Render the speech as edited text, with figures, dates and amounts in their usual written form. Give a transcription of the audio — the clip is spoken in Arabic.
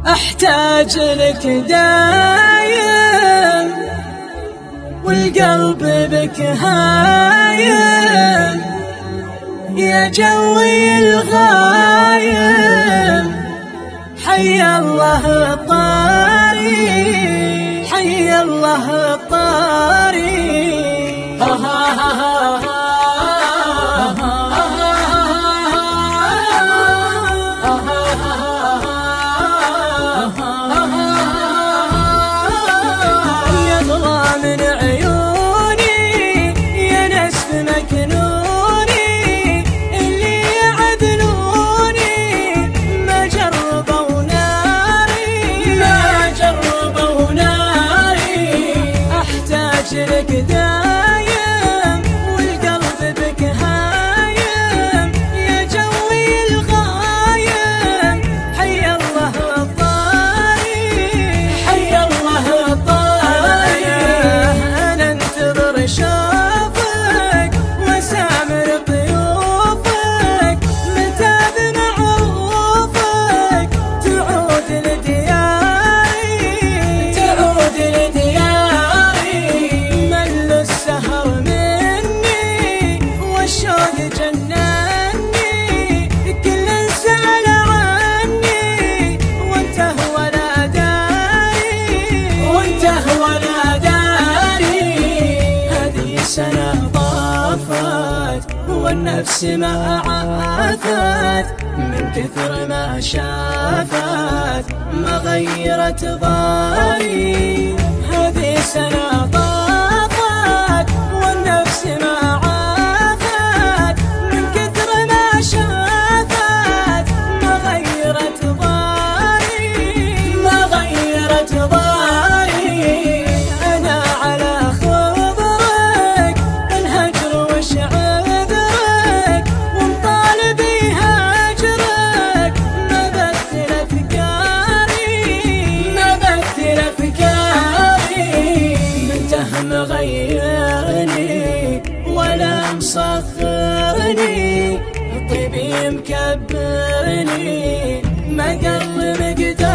أحتاج لك دايم والقلب بك هايم، يا جوي الغايم حي الله الطاري، حي الله الطاري. لك دايم والقلب بك هايم، يا جوي الغايم حي الله الطاري، حي الله الطاري. أنا انتظر شوفك وسامر ضيوفك، متى بمعروفك تعود لدياري، تعود لدياري. الشوق جنني كل سأل عني، وانته ولا داري، وانته ولا داري. هذه سنة طافت والنفس ما عافت، من كثر ما شافت ما غيرت ضاري. هذه سنة طافت والنفس ما مغيرني ولا مصغرني، طيبي مكبرني ما قل مقدار.